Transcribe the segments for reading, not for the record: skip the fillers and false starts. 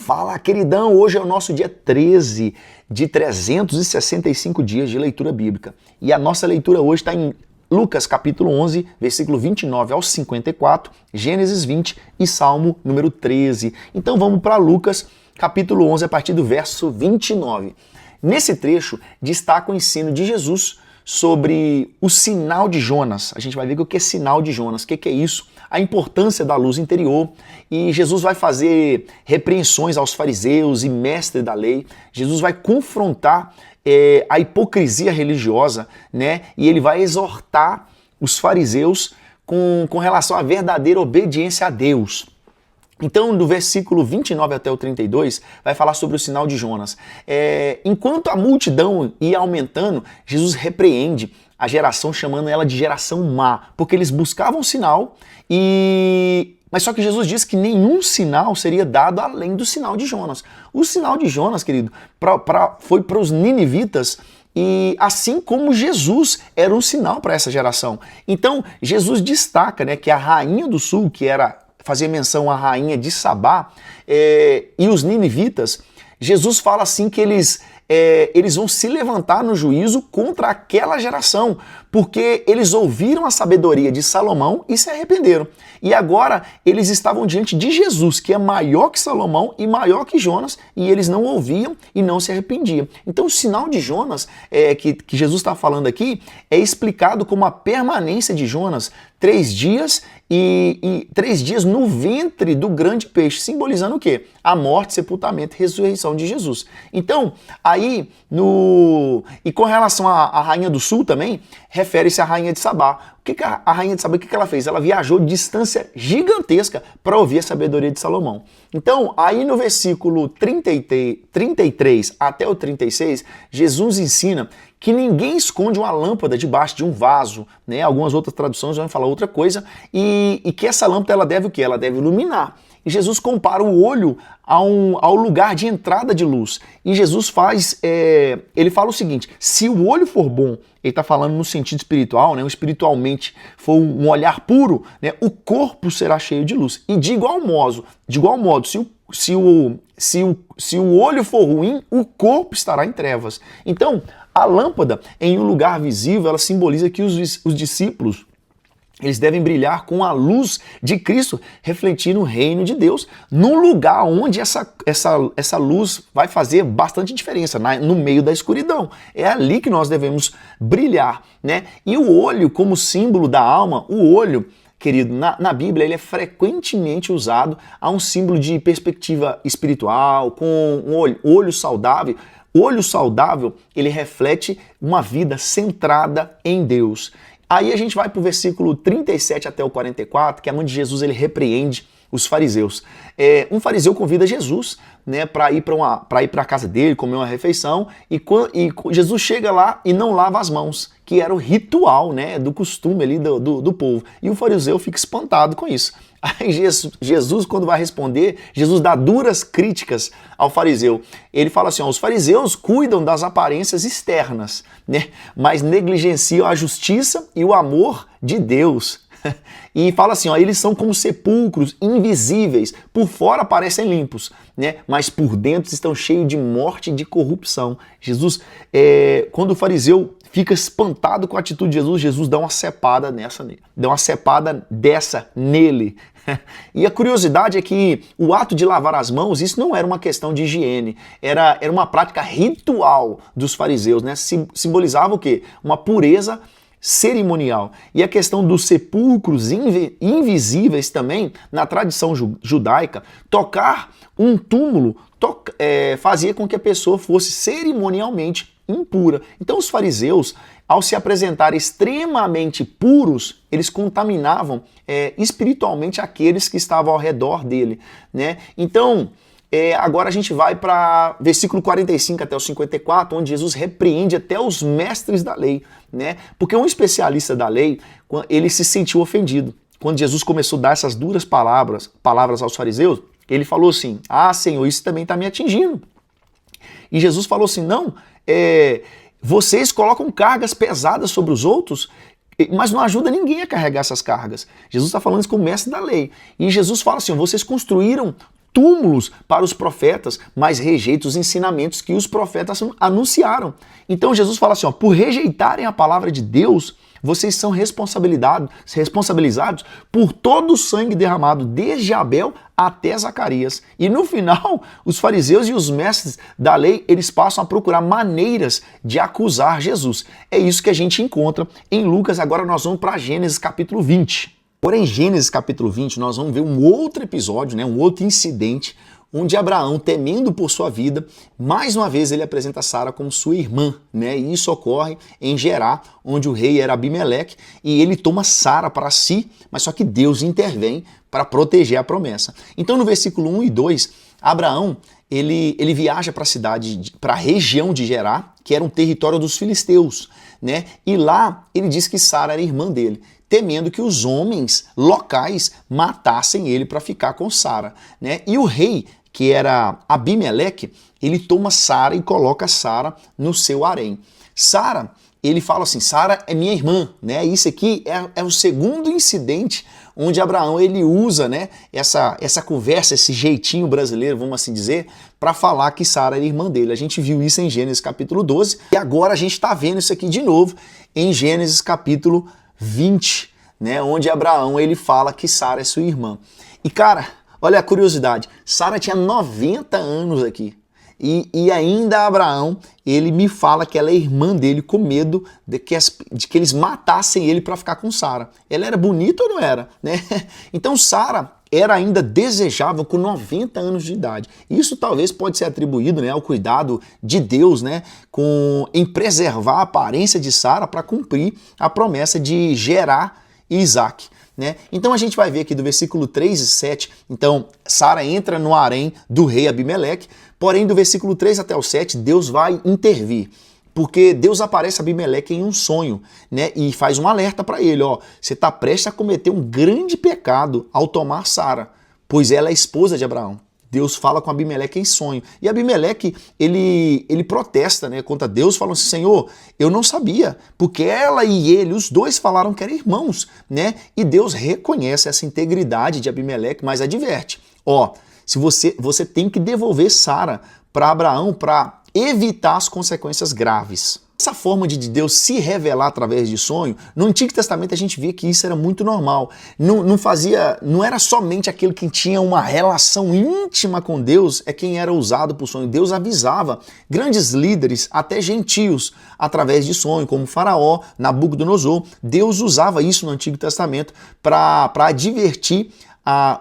Fala, queridão! Hoje é o nosso dia 13 de 365 dias de leitura bíblica. E a nossa leitura hoje está em Lucas capítulo 11, versículo 29 ao 54, Gênesis 20 e Salmo número 13. Então vamos para Lucas capítulo 11 a partir do verso 29. Nesse trecho destaca o ensino de Jesus sobre o sinal de Jonas. A gente vai ver o que é sinal de Jonas, o que é isso, a importância da luz interior, e Jesus vai fazer repreensões aos fariseus e mestres da lei. Jesus vai confrontar a hipocrisia religiosa, né? E ele vai exortar os fariseus com relação à verdadeira obediência a Deus. Então, do versículo 29 até o 32, vai falar sobre o sinal de Jonas. Enquanto a multidão ia aumentando, Jesus repreende a geração, chamando ela de geração má, porque eles buscavam sinal, mas só que Jesus disse que nenhum sinal seria dado além do sinal de Jonas. O sinal de Jonas, querido, foi para os ninivitas, e assim como Jesus era um sinal para essa geração. Então, Jesus destaca, né, que a rainha do sul, que fazia menção à rainha de Sabá, e os ninivitas, Jesus fala assim que eles vão se levantar no juízo contra aquela geração, porque eles ouviram a sabedoria de Salomão e se arrependeram. E agora eles estavam diante de Jesus, que é maior que Salomão e maior que Jonas, e eles não ouviam e não se arrependiam. Então o sinal de Jonas, que Jesus está falando aqui, é explicado como a permanência de Jonas 3 dias e 3 dias no ventre do grande peixe, simbolizando o quê? A morte, sepultamento e ressurreição de Jesus. Então, e com relação à rainha do sul também, refere-se à rainha de Sabá. A rainha de Sabá, o que ela fez? Ela viajou distância gigantesca para ouvir a sabedoria de Salomão. Então, aí no versículo 33 até o 36, Jesus ensina que ninguém esconde uma lâmpada debaixo de um vaso, né? Algumas outras traduções vão falar outra coisa, e que essa lâmpada ela deve o quê? Ela deve iluminar. E Jesus compara o olho ao lugar de entrada de luz. E Jesus ele fala o seguinte: se o olho for bom, ele está falando no sentido espiritual, né? Espiritualmente for um olhar puro, né? O corpo será cheio de luz. E de igual modo, se o olho for ruim, o corpo estará em trevas. Então, a lâmpada, em um lugar visível, ela simboliza que os discípulos, eles devem brilhar com a luz de Cristo, refletindo o reino de Deus, num lugar onde essa luz vai fazer bastante diferença, no meio da escuridão. É ali que nós devemos brilhar, né? E o olho, como símbolo da alma, o olho, querido, na Bíblia, ele é frequentemente usado a um símbolo de perspectiva espiritual, com um olho saudável. O olho saudável, ele reflete uma vida centrada em Deus. Aí a gente vai para o versículo 37 até o 44, que é onde Jesus ele repreende os fariseus. Um fariseu convida Jesus, né, para ir para a casa dele, comer uma refeição, e Jesus chega lá e não lava as mãos, que era o ritual, né, do costume ali do povo. E o fariseu fica espantado com isso. Aí Jesus, quando vai responder, Jesus dá duras críticas ao fariseu. Ele fala assim: os fariseus cuidam das aparências externas, né, mas negligenciam a justiça e o amor de Deus. E fala assim, eles são como sepulcros invisíveis, por fora parecem limpos, né? Mas por dentro estão cheios de morte e de corrupção. Jesus, quando o fariseu fica espantado com a atitude de Jesus dá uma cepada nele. E a curiosidade é que o ato de lavar as mãos, isso não era uma questão de higiene, era uma prática ritual dos fariseus, né? Simbolizava o quê? Uma pureza cerimonial. E a questão dos sepulcros invisíveis também, na tradição judaica, tocar um túmulo fazia com que a pessoa fosse cerimonialmente impura. Então os fariseus, ao se apresentarem extremamente puros, eles contaminavam espiritualmente aqueles que estavam ao redor dele, né? Então, agora a gente vai para versículo 45 até o 54, onde Jesus repreende até os mestres da lei, né? Porque um especialista da lei, ele se sentiu ofendido. Quando Jesus começou a dar essas duras palavras aos fariseus, ele falou assim: Senhor, isso também está me atingindo. E Jesus falou assim: não, vocês colocam cargas pesadas sobre os outros, mas não ajuda ninguém a carregar essas cargas. Jesus está falando isso como mestre da lei. E Jesus fala assim: vocês construíram túmulos para os profetas, mas rejeita os ensinamentos que os profetas anunciaram. Então Jesus fala assim, ó, por rejeitarem a palavra de Deus, vocês são responsabilizados por todo o sangue derramado, desde Abel até Zacarias. E no final, os fariseus e os mestres da lei, eles passam a procurar maneiras de acusar Jesus. É isso que a gente encontra em Lucas. Agora nós vamos para Gênesis capítulo 20. Porém, em Gênesis capítulo 20, nós vamos ver um outro episódio, um outro incidente, onde Abraão, temendo por sua vida, mais uma vez ele apresenta Sara como sua irmã, E isso ocorre em Gerá, onde o rei era Abimeleque, e ele toma Sara para si, mas só que Deus intervém para proteger a promessa. Então, no versículo 1 e 2, Abraão, ele viaja para a cidade, para a região de Gerá, que era um território dos filisteus, E lá ele diz que Sara era irmã dele, temendo que os homens locais matassem ele para ficar com Sara, E o rei, que era Abimeleque, ele toma Sara e coloca Sara no seu harém. Sara, ele fala assim, Sara é minha irmã, Isso aqui é o segundo incidente onde Abraão ele usa, essa conversa, esse jeitinho brasileiro, vamos assim dizer, para falar que Sara era irmã dele. A gente viu isso em Gênesis capítulo 12 e agora a gente está vendo isso aqui de novo em Gênesis capítulo 20, onde Abraão ele fala que Sara é sua irmã. E cara, olha a curiosidade, Sara tinha 90 anos aqui. E ainda Abraão, ele me fala que ela é irmã dele com medo de que eles matassem ele para ficar com Sara. Ela era bonita ou não era? Então Sara era ainda desejável com 90 anos de idade. Isso talvez pode ser atribuído ao cuidado de Deus em preservar a aparência de Sara para cumprir a promessa de gerar Isaac. Então a gente vai ver aqui do versículo 3 e 7, então Sara entra no harém do rei Abimeleque, porém do versículo 3 até o 7 Deus vai intervir, porque Deus aparece a Abimeleque em um sonho, e faz um alerta para ele, você está prestes a cometer um grande pecado ao tomar Sara, pois ela é esposa de Abraão. Deus fala com Abimeleque em sonho. E Abimeleque, ele protesta contra Deus, falando assim, Senhor, eu não sabia, porque ela e ele, os dois falaram que eram irmãos, E Deus reconhece essa integridade de Abimeleque, mas adverte, se você tem que devolver Sara para Abraão para evitar as consequências graves. Essa forma de Deus se revelar através de sonho, no Antigo Testamento a gente via que isso era muito normal. Não era somente aquele que tinha uma relação íntima com Deus, é quem era usado por sonho. Deus avisava grandes líderes, até gentios, através de sonho, como Faraó, Nabucodonosor. Deus usava isso no Antigo Testamento para advertir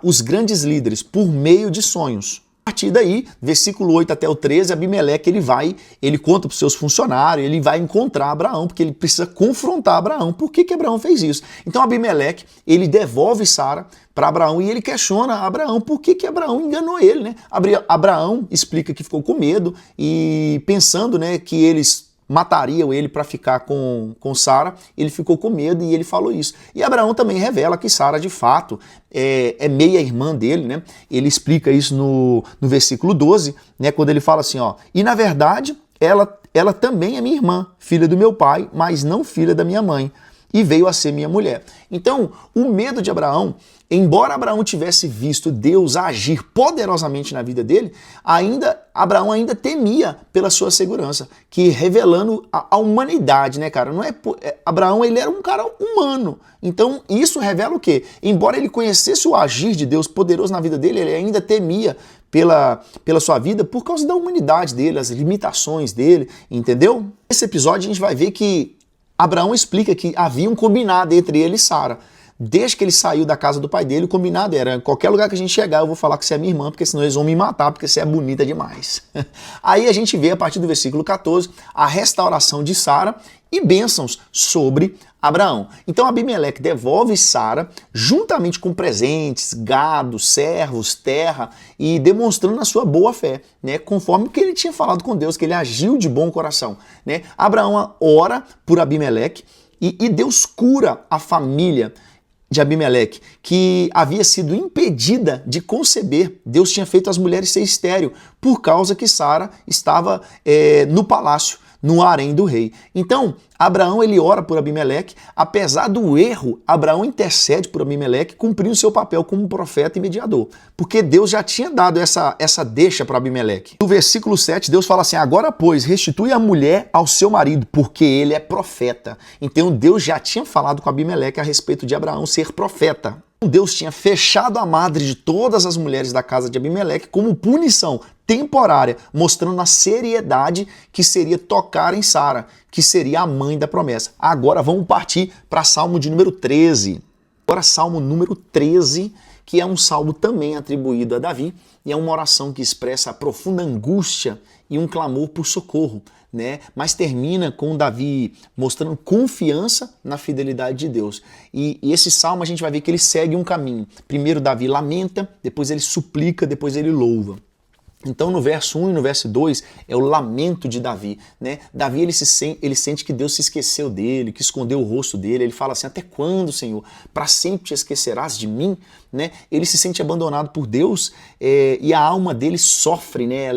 os grandes líderes por meio de sonhos. A partir daí, versículo 8 até o 13, Abimeleque ele conta para os seus funcionários, ele vai encontrar Abraão, porque ele precisa confrontar Abraão. Por que Abraão fez isso? Então Abimeleque, ele devolve Sara para Abraão e ele questiona Abraão por que Abraão enganou ele. Abraão explica que ficou com medo e pensando que eles matariam ele para ficar com Sara, ele ficou com medo e ele falou isso. E Abraão também revela que Sara, de fato, é meia-irmã dele, Ele explica isso no versículo 12, quando ele fala assim, e na verdade, ela também é minha irmã, filha do meu pai, mas não filha da minha mãe, e veio a ser minha mulher. Então, o medo de Abraão, embora Abraão tivesse visto Deus agir poderosamente na vida dele, Abraão ainda temia pela sua segurança, que revelando a humanidade, cara? Abraão, ele era um cara humano. Então, isso revela o quê? Embora ele conhecesse o agir de Deus poderoso na vida dele, ele ainda temia pela sua vida por causa da humanidade dele, as limitações dele, entendeu? Nesse episódio a gente vai ver que Abraão explica que havia um combinado entre ele e Sara. Desde que ele saiu da casa do pai dele, o combinado era, em qualquer lugar que a gente chegar, eu vou falar que você é minha irmã, porque senão eles vão me matar, porque você é bonita demais. Aí a gente vê, a partir do versículo 14, a restauração de Sara e bênçãos sobre Abraão. Então Abimeleque devolve Sara, juntamente com presentes, gado, servos, terra, e demonstrando a sua boa fé, conforme o que ele tinha falado com Deus, que ele agiu de bom coração. Abraão ora por Abimeleque e Deus cura a família de Abimeleque, que havia sido impedida de conceber. Deus tinha feito as mulheres ser estéril, por causa que Sara estava no palácio no harém do rei. Então, Abraão ele ora por Abimeleque, apesar do erro, Abraão intercede por Abimeleque, cumprindo seu papel como profeta e mediador, porque Deus já tinha dado essa deixa para Abimeleque. No versículo 7, Deus fala assim: agora, pois, restitui a mulher ao seu marido, porque ele é profeta. Então, Deus já tinha falado com Abimeleque a respeito de Abraão ser profeta. Deus tinha fechado a madre de todas as mulheres da casa de Abimeleque como punição temporária, mostrando a seriedade que seria tocar em Sara, que seria a mãe da promessa. Agora vamos partir para Salmo de número 13. Agora Salmo número 13, que é um salmo também atribuído a Davi, e é uma oração que expressa a profunda angústia e um clamor por socorro, né? Mas termina com Davi mostrando confiança na fidelidade de Deus. E esse salmo a gente vai ver que ele segue um caminho. Primeiro Davi lamenta, depois ele suplica, depois ele louva. Então no verso 1 e no verso 2 é o lamento de Davi, né? Davi ele sente que Deus se esqueceu dele, que escondeu o rosto dele. Ele fala assim: até quando, Senhor? Para sempre te esquecerás de mim? Né? Ele se sente abandonado por Deus e a alma dele sofre, né?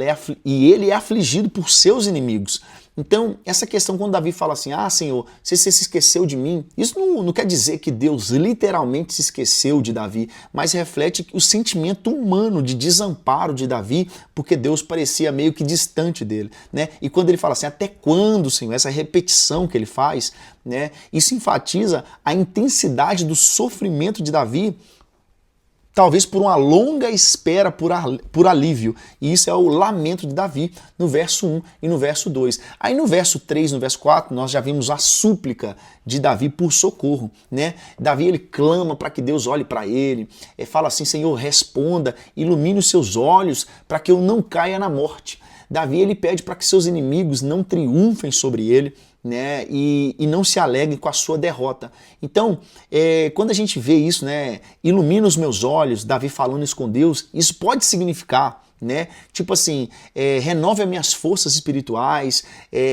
E ele é afligido por seus inimigos. Então, essa questão quando Davi fala assim: ah, Senhor, você se esqueceu de mim, isso não quer dizer que Deus literalmente se esqueceu de Davi, mas reflete o sentimento humano de desamparo de Davi, porque Deus parecia meio que distante dele, né? E quando ele fala assim: até quando, Senhor? Essa repetição que ele faz, né? Isso enfatiza a intensidade do sofrimento de Davi, talvez por uma longa espera por alívio. E isso é o lamento de Davi no verso 1 e no verso 2. Aí no verso 3, no verso 4, nós já vimos a súplica de Davi por socorro, né? Davi ele clama para que Deus olhe para ele, fala assim: Senhor, responda, ilumine os seus olhos para que eu não caia na morte. Davi ele pede para que seus inimigos não triunfem sobre ele, né, e não se alegrem com a sua derrota. Então, quando a gente vê isso, né, ilumina os meus olhos, Davi falando isso com Deus, isso pode significar, né, tipo assim, renove as minhas forças espirituais,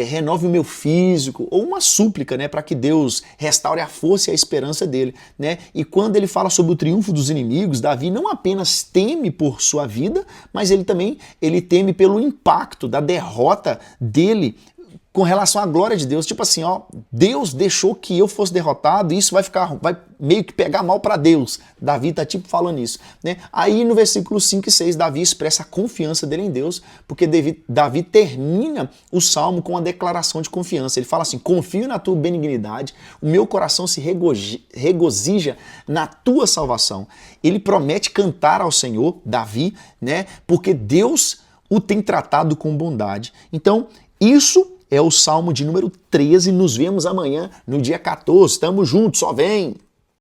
renove o meu físico, ou uma súplica, né, para que Deus restaure a força e a esperança dele, né. E quando ele fala sobre o triunfo dos inimigos, Davi não apenas teme por sua vida, mas ele também teme pelo impacto da derrota dele com relação à glória de Deus. Tipo assim, ó, Deus deixou que eu fosse derrotado e isso vai meio que pegar mal para Deus. Davi tá tipo falando isso, né? Aí no versículo 5 e 6, Davi expressa a confiança dele em Deus, porque Davi termina o salmo com uma declaração de confiança. Ele fala assim: confio na tua benignidade, o meu coração se regozija na tua salvação. Ele promete cantar ao Senhor, Davi, né? Porque Deus o tem tratado com bondade. Então, isso é o Salmo de número 13. Nos vemos amanhã, no dia 14. Tamo junto, só vem!